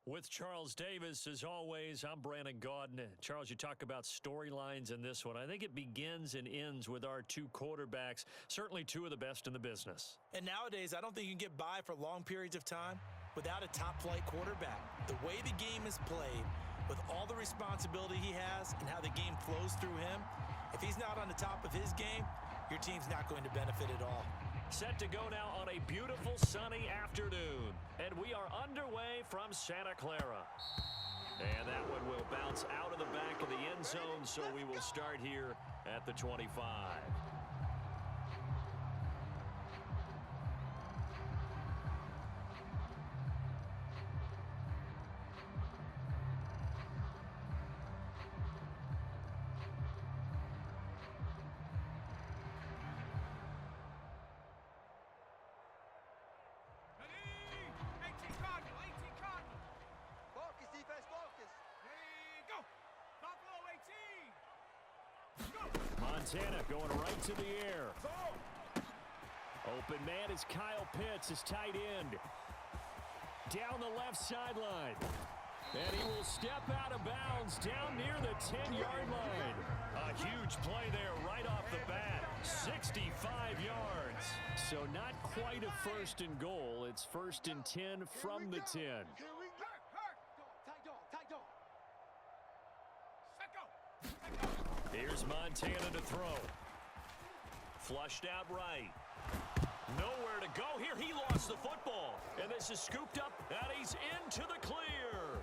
With Charles Davis, as always, I'm Brandon Gaudin. Charles, you talk about storylines in this one. I think it begins and ends with our two quarterbacks, certainly two of the best in the business. And nowadays, I don't think you can get by for long periods of time without a top-flight quarterback. The way the game is played, with all the responsibility he has and how the game flows through him, if he's not on the top of his game, your team's not going to benefit at all. Set to go now on a beautiful sunny afternoon. And we are underway from Santa Clara. And that one will bounce out of the back of the end zone, so we will start here at the 25. Montana going right to the air. Open man is Kyle Pitts, his tight end. Down the left sideline. And he will step out of bounds down near the 10-yard line. A huge play there right off the bat. 65 yards. So not quite a first and goal. It's first and 10 from the 10. Here's Montana to throw. Flushed out right. Nowhere to go here. He lost the football. And this is scooped up, and he's into the clear.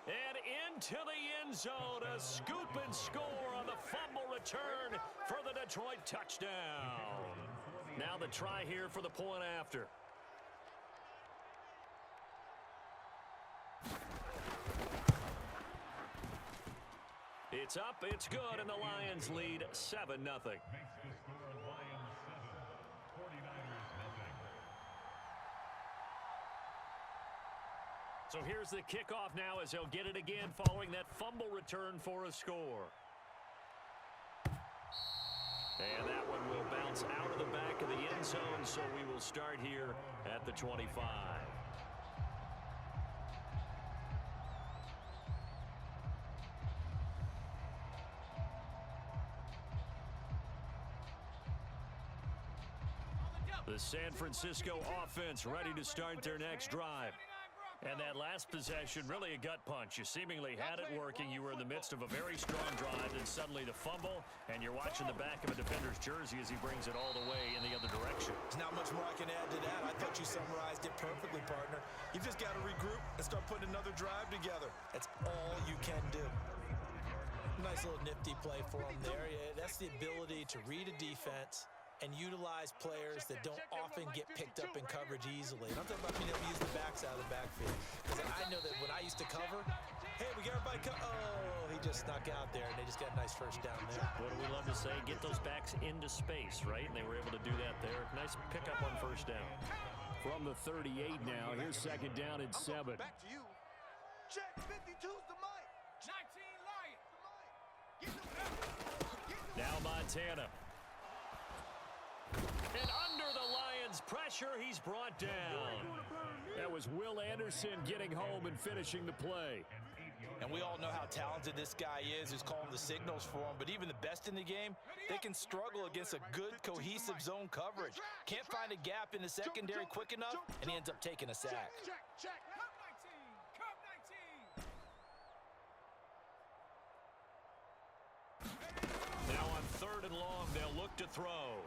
And into the end zone. A scoop and score on the fumble return for the Detroit touchdown. Now the try here for the point after. It's up, it's good, and the Lions lead 7-0. So here's the kickoff now as he'll get it again following that fumble return for a score. And that one will bounce out of the back of the end zone, so we will start here at the 25. The San Francisco offense ready to start their next drive. And that last possession, really a gut punch. You seemingly had it working. You were in the midst of a very strong drive, and suddenly the fumble, and you're watching the back of a defender's jersey as he brings it all the way in the other direction. There's not much more I can add to that. I thought you summarized it perfectly, partner. You've just got to regroup and start putting another drive together. That's all you can do. Nice little nifty play for him there. Yeah, that's the ability to read a defense and utilize players that don't often get picked up in coverage easily. And I'm talking about being able to use the backs out of the backfield. Because I know that when I used to cover, hey, we got everybody oh, he just snuck out there, and they just got a nice first down there. What do we love to say? Get those backs into space, right? And they were able to do that there. Nice pickup on first down. From the 38 now, here's second down and 7. Back to you. Check, 52's the mic. 19 Lions. Now Montana. And under the Lions' pressure, he's brought down. That was Will Anderson getting home and finishing the play. And we all know how talented this guy is who's calling the signals for him. But even the best in the game, they can struggle against a good, cohesive zone coverage. Can't find a gap in the secondary quick enough, and he ends up taking a sack. Check. Come 19. Now on 3rd and long, they'll look to throw.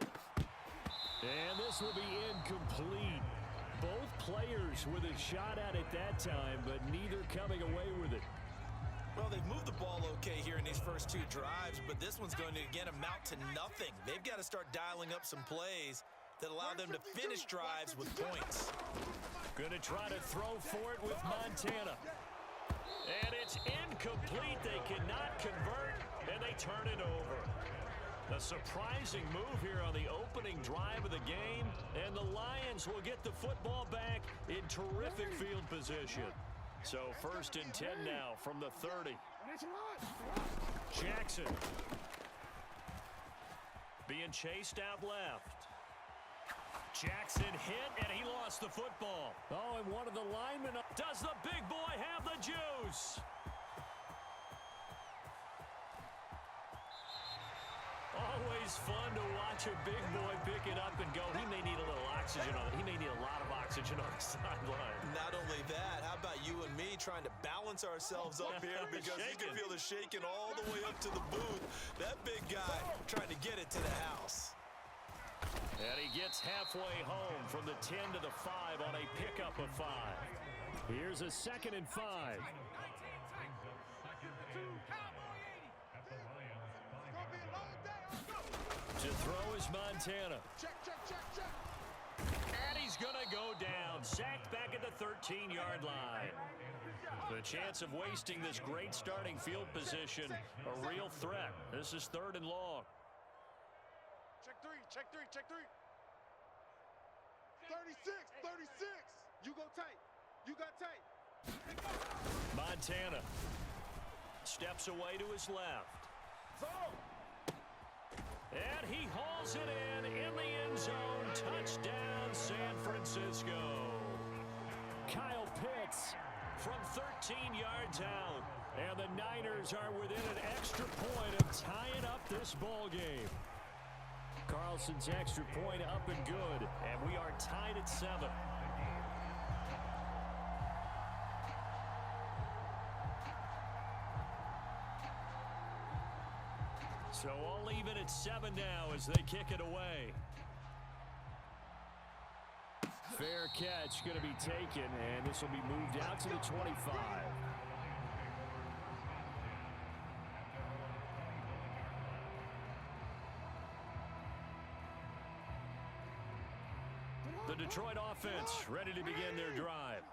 And this will be incomplete. Both players with a shot at it that time, but neither coming away with it. Well, they've moved the ball okay here in these first two drives, but this one's going to, again, amount to nothing. They've got to start dialing up some plays that allow them to finish drives with points. Going to try to throw for it with Montana. And it's incomplete. They cannot convert, and they turn it over. A surprising move here on the opening drive of the game, and the Lions will get the football back in terrific field position. So 1st and 10 now from the 30. Jackson being chased out left. Jackson hit, and he lost the football. Oh, and one of the linemen. Does the big boy have the juice? Always fun to watch a big boy pick it up and go. He may need a little oxygen on it. He may need a lot of oxygen on the sideline. Not only that, how about you and me trying to balance ourselves up here because you can feel the shaking all the way up to the booth. That big guy trying to get it to the house. And he gets halfway home from the 10 to the 5 on a pickup of 5. Here's a 2nd and 5. To throw is Montana. Check, check, check, check. And he's going to go down. Sacked back at the 13-yard line. The chance of wasting this great starting field position, a real threat. This is 3rd and long. Check three, check three, check three. 36, 36. You go tight. You got tight. Montana steps away to his left. And he hauls it in the end zone. Touchdown, San Francisco. Kyle Pitts from 13 yards out. And the Niners are within an extra point of tying up this ball game. Carlson's extra point up and good. And we are tied at 7. So all even at 7 now as they kick it away. Fair catch going to be taken, and this will be moved out to the 25. The Detroit offense ready to begin their drive.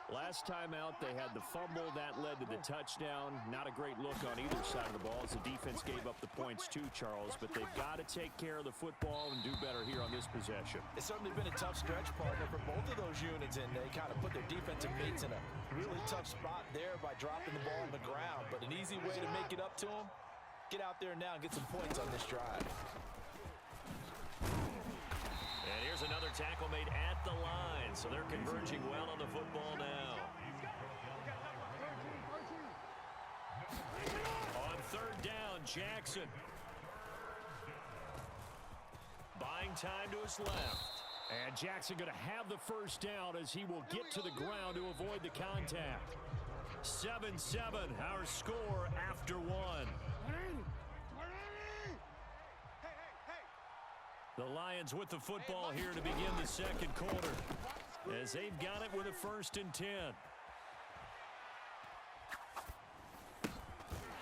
Last time out, they had the fumble. That led to the touchdown. Not a great look on either side of the ball as the defense gave up the points too, Charles. But they've got to take care of the football and do better here on this possession. It's certainly been a tough stretch, partner, for both of those units, and they kind of put their defensive mates in a really tough spot there by dropping the ball on the ground. But an easy way to make it up to them, get out there now and get some points on this drive. And here's another tackle made at the line, so they're converging well on the football now. On 3rd down, Jackson. Buying time to his left. And Jackson going to have the first down as he will get to the ground to avoid the contact. 7-7, our score after 1. The Lions with the football here to begin the 2nd quarter as they've got it with a 1st and 10.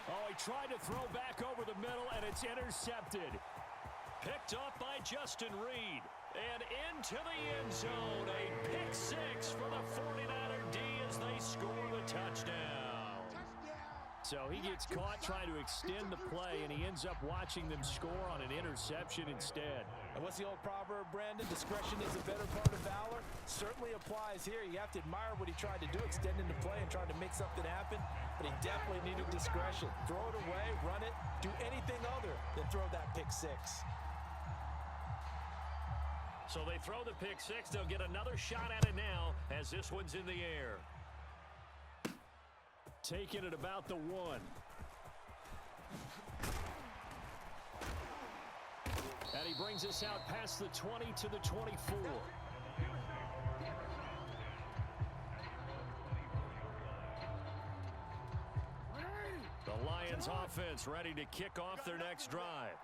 Oh, he tried to throw back over the middle, and it's intercepted. Picked off by Justin Reed. And into the end zone, a pick 6 for the 49er D as they score the touchdown. So he gets caught trying to extend the play, and he ends up watching them score on an interception instead. And what's the old proverb, Brandon? Discretion is a better part of valor. Certainly applies here. You have to admire what he tried to do, extending the play and trying to make something happen. But he definitely needed discretion. Throw it away, run it, do anything other than throw that pick 6. So they throw the pick 6. They'll get another shot at it now as this one's in the air. Taking it about the 1. And he brings us out past the 20 to the 24. The Lions offense ready to kick off their next drive.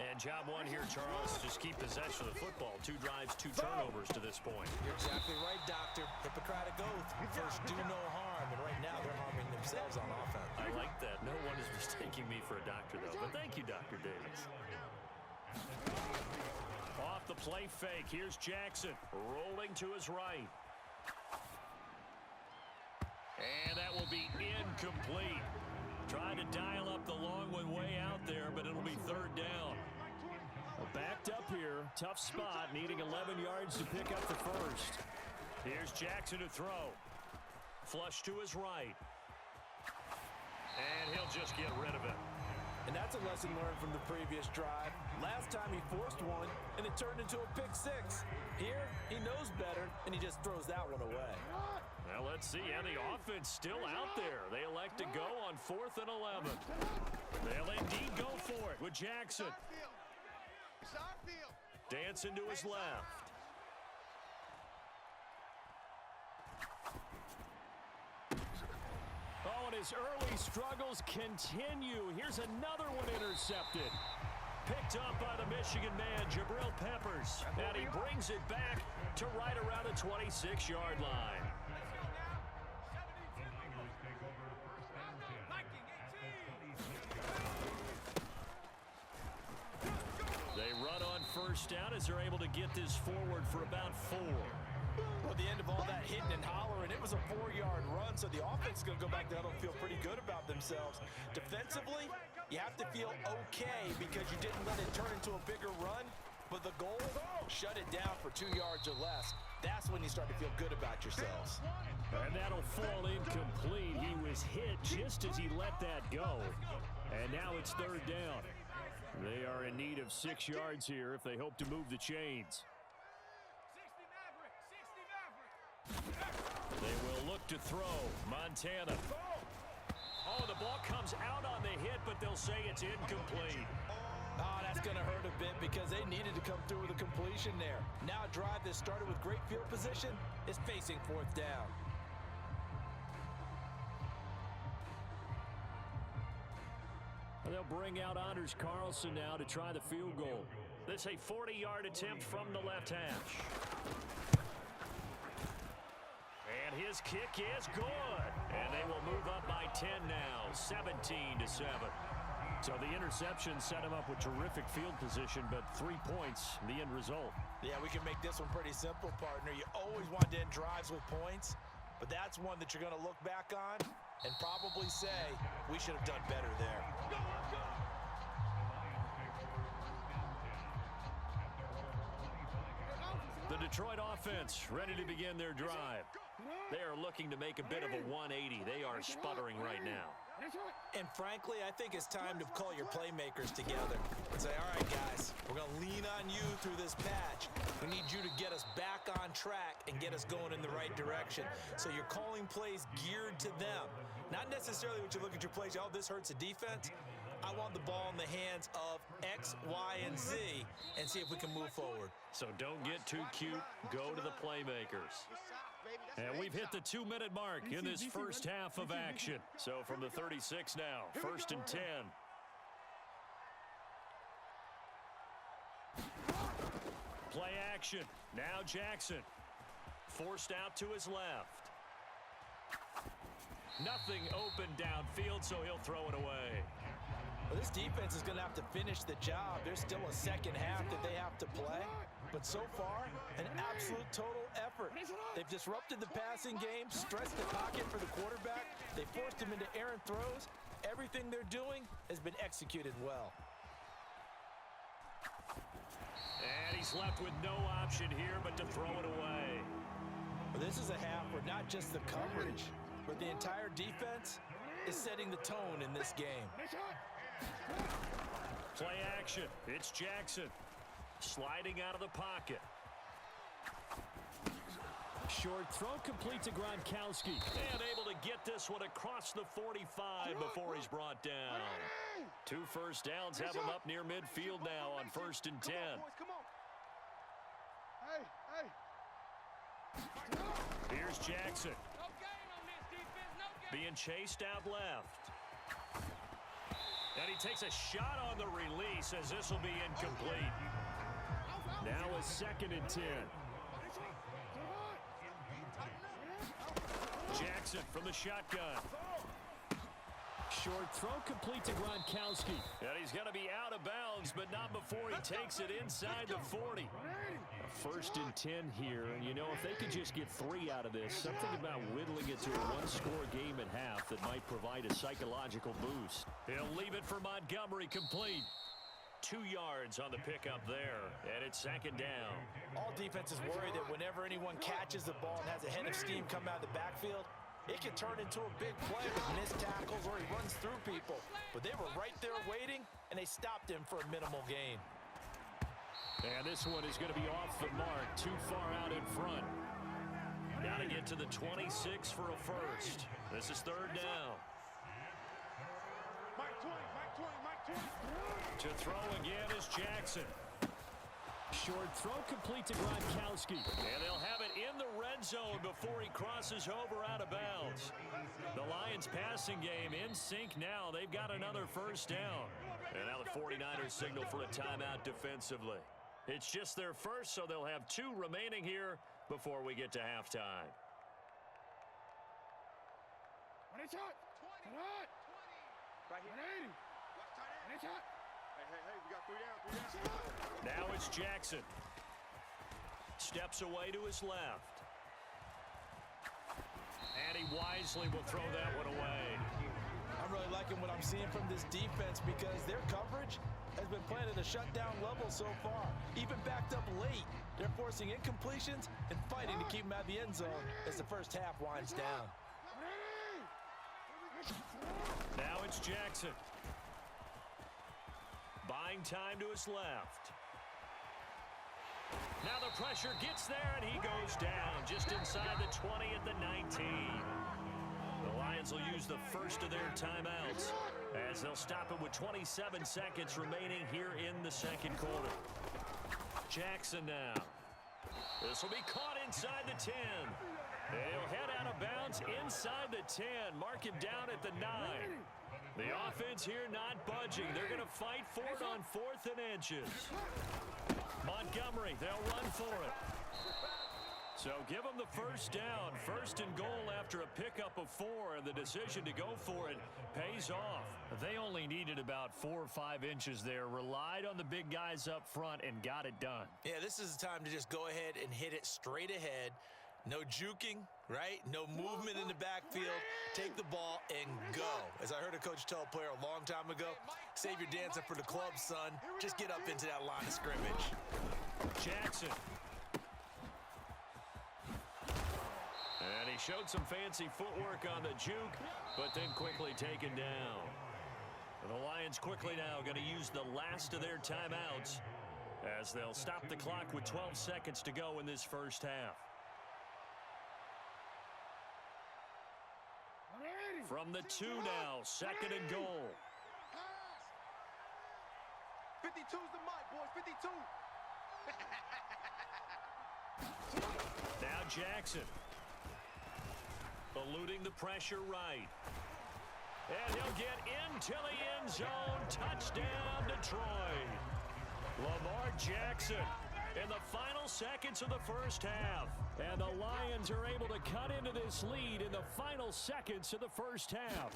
And job 1 here, Charles, just keep possession of the football. 2 drives, 2 turnovers to this point. You're exactly right, Doctor. Hippocratic oath. First, do no harm. And right now, they're harming themselves on offense. I like that. No one is mistaking me for a doctor, though. But thank you, Dr. Davis. Off the play fake. Here's Jackson rolling to his right. And that will be incomplete. Trying to dial up the long one way out there, but it'll be 3rd down. Backed up here. Tough spot. Needing 11 yards to pick up the first. Here's Jackson to throw. Flush to his right. And he'll just get rid of it. And that's a lesson learned from the previous drive. Last time he forced one, and it turned into a pick six. Here, he knows better, and he just throws that one away. Now let's see, and the offense still out there. They elect to go on 4th and 11. They'll indeed go for it with Jackson. Dancing to his left. Oh, and his early struggles continue. Here's another one intercepted. Picked up by the Michigan man, Jabril Peppers. And he brings it back to right around the 26-yard line. They run on first down as they're able to get this forward for about 4. Well, at the end of all that hitting and hollering, it was a 4-yard run, so the offense is going to go back to huddle and feel pretty good about themselves. Defensively, you have to feel okay because you didn't let it turn into a bigger run, but the goal, shut it down for 2 yards or less. That's when you start to feel good about yourselves. And that'll fall incomplete. He was hit just as he let that go. And now it's 3rd down. They are in need of 6 yards here if they hope to move the chains. They will look to throw. Montana. Oh, the ball comes out on the hit, but they'll say it's incomplete. Oh, that's going to hurt a bit because they needed to come through with a completion there. Now a drive that started with great field position is facing 4th down. They'll bring out Anders Carlson now to try the field goal. This a 40-yard attempt from the left hash. And his kick is good. And they will move up by 10 now, 17-7. So the interception set him up with terrific field position, but 3 points, the end result. Yeah, we can make this one pretty simple, partner. You always want to end drives with points, but that's one that you're going to look back on and probably say, we should have done better there. The Detroit offense ready to begin their drive. They are looking to make a bit of a 180. They are sputtering right now. And frankly, I think it's time to call your playmakers together and say, all right, guys, we're going to lean on you through this patch. We need you to get us back on track and get us going in the right direction. So you're calling plays geared to them. Not necessarily when you look at your plays, oh, this hurts the defense. I want the ball in the hands of X, Y, and Z and see if we can move forward. So don't get too cute. Go to the playmakers. And we've hit the 2-minute mark in this first half of action. So from the 36 now, 1st and 10. Play action. Now Jackson. Forced out to his left. Nothing open downfield, so he'll throw it away. Well, this defense is going to have to finish the job. There's still a second half that they have to play. But so far, an absolute total effort. They've disrupted the passing game, stressed the pocket for the quarterback. They forced him into errant throws. Everything they're doing has been executed well. And he's left with no option here but to throw it away. Well, this is a half where not just the coverage, but the entire defense is setting the tone in this game. Play action. It's Jackson. Sliding out of the pocket. Short throw complete to Gronkowski. And able to get this one across the 45 before he's brought down. 2 first downs have him up near midfield now on 1st and 10. Here's Jackson. Being chased out left. And he takes a shot on the release as this will be incomplete. Now a 2nd and 10. Jackson from the shotgun. Short throw complete to Gronkowski. And he's going to be out of bounds, but not before he takes it inside the 40. A 1st and 10 here. And, you know, if they could just get 3 out of this, something about whittling it to a 1-score game at half that might provide a psychological boost. He'll leave it for Montgomery complete. 2 yards on the pickup there, and it's 2nd down. All defenses worry that whenever anyone catches the ball and has a head of steam come out of the backfield, It can turn into a big play with missed tackles or he runs through people. But they were right there waiting, and they stopped him for a minimal gain. And this one is going to be off the mark, too far out in front. Got to get to the 26 for a first. This is third down. Mike 20, Mike 20, Mike 20. To throw again is Jackson. Short throw complete to Gronkowski. And they'll have it in the red zone before he crosses over out of bounds. The Lions passing game in sync now. They've got another first down. And now the 49ers signal for a timeout defensively. It's just their first, so they'll have 2 remaining here before we get to halftime. When it's hot. 20. Right here. 180. When it's hot. Hey, we got 3 down. Now it's Jackson. Steps away to his left. And he wisely will throw that one away. I'm really liking what I'm seeing from this defense because their coverage has been playing at a shutdown level so far. Even backed up late, they're forcing incompletions and fighting to keep them out of the end zone as the first half winds down. Now it's Jackson. Buying time to his left. Now the pressure gets there, and he goes down just inside the 20 at the 19. The Lions will use the first of their timeouts as they'll stop it with 27 seconds remaining here in the second quarter. Jackson now. This will be caught inside the 10. And he'll head out of bounds inside the 10. Mark him down at the 9. The offense here not budging. They're going to fight for it on 4th and inches. Montgomery, they'll run for it. So give them the first down. First and goal after a pickup of 4, and the decision to go for it pays off. They only needed about 4 or 5 inches there, relied on the big guys up front, and got it done. Yeah, this is the time to just go ahead and hit it straight ahead. No juking, right? No movement in the backfield. Take the ball and go. As I heard a coach tell a player a long time ago, save your dancing for the club, son. Just get up into that line of scrimmage. Jackson. And he showed some fancy footwork on the juke, but then quickly taken down. The Lions quickly now going to use the last of their timeouts as they'll stop the clock with 12 seconds to go in this first half. From the 2 now, second and goal. 52's the mic, boys, 52. Now Jackson. Eluding the pressure right. And he'll get into the end zone. Touchdown, Detroit. Lamar Jackson in the final seconds of the first half. And the Lions are able to cut into this lead in the final seconds of the first half.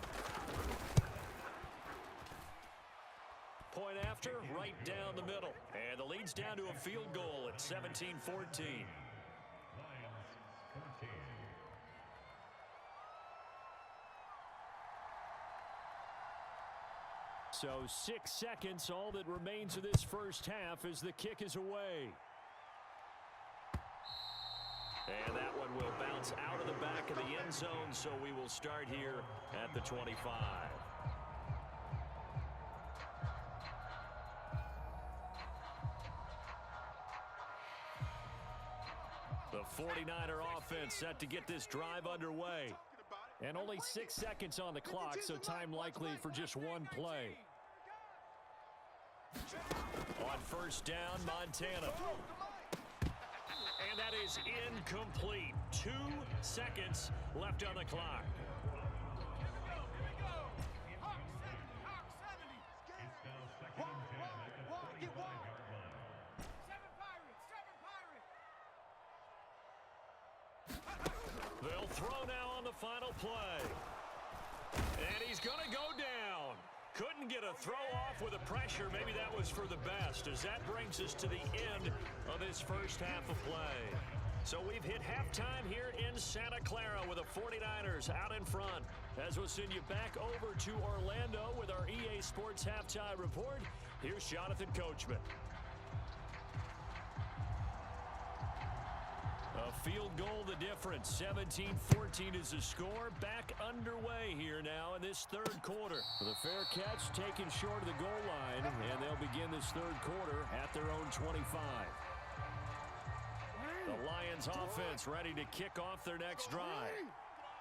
Point after, right down the middle. And the lead's down to a field goal at 17-14. So 6 seconds, all that remains of this first half as the kick is away. And that one will bounce out of the back of the end zone, so we will start here at the 25. The 49er offense set to get this drive underway. And only 6 seconds on the clock, so time likely for just one play. On first down, Montana. And that is incomplete. 2 seconds left on the clock. They'll throw now on the final play. And he's going to go down. Couldn't get a throw off with the pressure. Maybe that was for the best, as that brings us to the end of this first half of play. So we've hit halftime here in Santa Clara with the 49ers out in front. As we'll send you back over to Orlando with our EA Sports Halftime Report, here's Jonathan Coachman. A field goal the difference. 17-14 is the score. Back underway here now in this third quarter. The fair catch taken short of the goal line, and they'll begin this third quarter at their own 25. The Lions offense ready to kick off their next drive.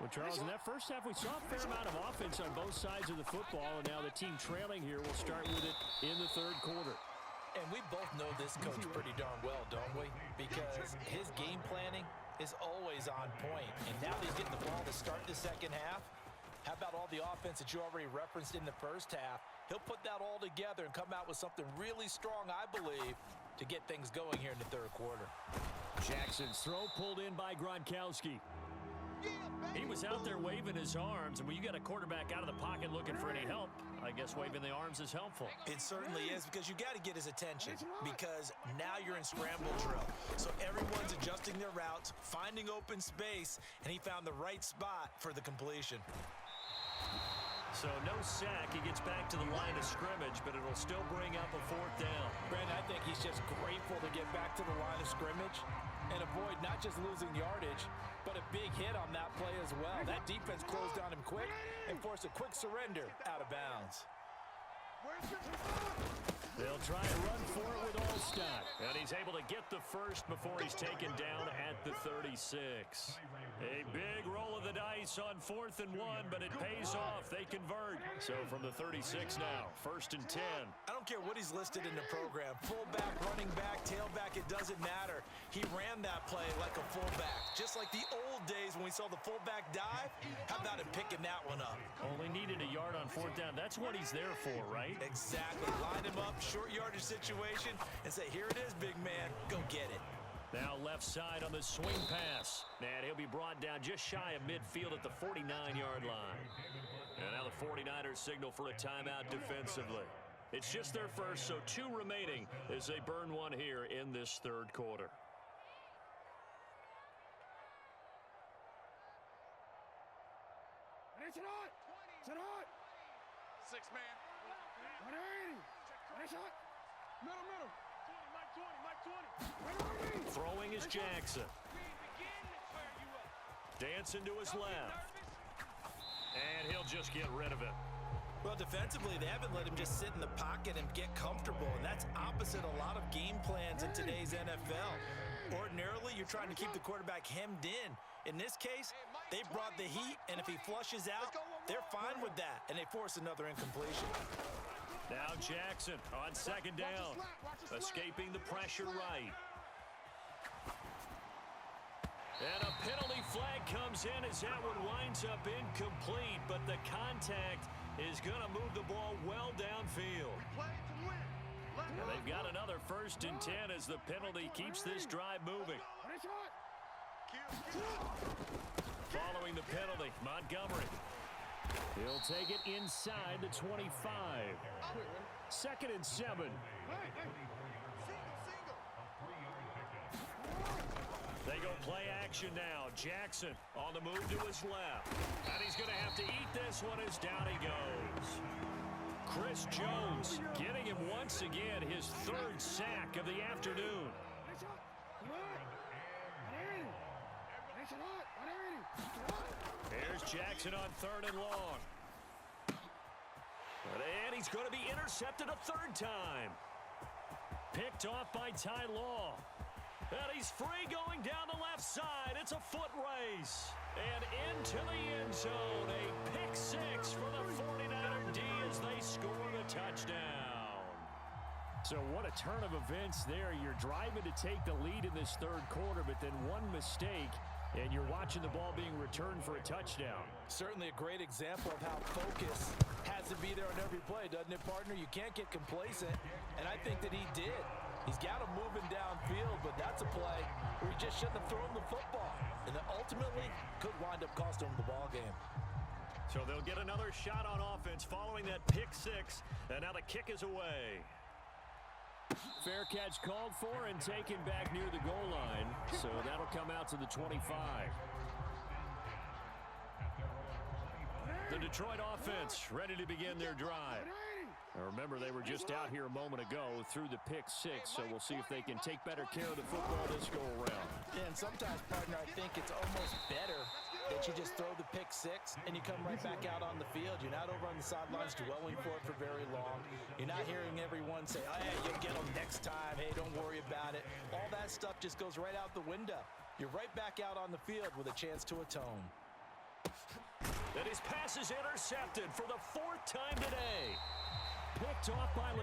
Well, Charles, in that first half, we saw a fair amount of offense on both sides of the football, and now the team trailing here will start with it in the third quarter. And we both know this coach pretty darn well, don't we? Because his game planning is always on point. And now that he's getting the ball to start the second half, how about all the offense that you already referenced in the first half? He'll put that all together and come out with something really strong, I believe, to get things going here in the third quarter. Jackson's throw pulled in by Gronkowski. He was out there waving his arms, and when you got a quarterback out of the pocket looking for any help, I guess waving the arms is helpful. It certainly is, because you got to get his attention, because now you're in scramble drill. So everyone's adjusting their routes, finding open space, and he found the right spot for the completion. So no sack. He gets back to the line of scrimmage, but it'll still bring up a fourth down. Brandon, I think he's just grateful to get back to the line of scrimmage and avoid not just losing yardage, but a big hit on that play as well. That defense closed on him quick and forced a quick surrender out of bounds. They'll try and run for it with Allstott. And he's able to get the first before he's taken down at the 36. A big roll of the dice on 4th and 1, but it pays off. They convert. So from the 36 now, 1st and 10. I don't care what he's listed in the program. Fullback, running back, tailback, it doesn't matter. He ran that play like a fullback. Just like the old days when we saw the fullback dive. How about him picking that one up? Only needed a yard on 4th down. That's what he's there for, right? Exactly. Line him up, short yardage situation, and say, here it is, big man. Go get it. Now left side on the swing pass. And he'll be brought down just shy of midfield at the 49-yard line. And now the 49ers signal for a timeout defensively. It's just their first, so 2 remaining as they burn one here in this third quarter. It's hot! It's hot! 6-man. 180! Nice shot! Middle! 20, Mike 20! Throwing is Jackson. Dancing to his left. And he'll just get rid of it. Well, defensively, they haven't let him just sit in the pocket and get comfortable, and that's opposite a lot of game plans in today's NFL. Ordinarily, you're trying to keep the quarterback hemmed in. In this case, they brought the heat, and if he flushes out, they're fine with that, and they force another incompletion. Now Jackson on 2nd down, escaping the pressure right. And a penalty flag comes in as that one winds up incomplete, but the contact is going to move the ball well downfield. And they've got another 1st and 10 as the penalty keeps this drive moving. Following the penalty, Montgomery. He'll take it inside the 25. 2nd and 7. They go play action now. Jackson on the move to his left. And he's going to have to eat this one as down he goes. Chris Jones getting him once again, his 3rd sack of the afternoon. Here's Jackson on 3rd and long. And he's going to be intercepted a 3rd time. Picked off by Ty Law. And he's free going down the left side. It's a foot race. And into the end zone. A pick 6 for the 49er D as they score the touchdown. So what a turn of events there. You're driving to take the lead in this third quarter, but then one mistake, and you're watching the ball being returned for a touchdown. Certainly a great example of how focus has to be there on every play, doesn't it, partner? You can't get complacent, and I think that he did. He's got him moving downfield, but that's a play where he just shouldn't have thrown the football, and that ultimately could wind up costing him the ball game. So they'll get another shot on offense following that pick 6, and now the kick is away. Fair catch called for and taken back near the goal line, so that'll come out to the 25. The Detroit offense ready to begin their drive. Now remember, they were just out here a moment ago through the pick six, so we'll see if they can take better care of the football this go around. Yeah, and sometimes, partner, I think it's almost better that you just throw the pick six and you come right back out on the field. You're not over on the sidelines dwelling for it for very long. You're not hearing everyone say, oh, hey, you'll get them next time. Hey, don't worry about it. All that stuff just goes right out the window. You're right back out on the field with a chance to atone. And his pass is intercepted for the fourth time today. Picked off by...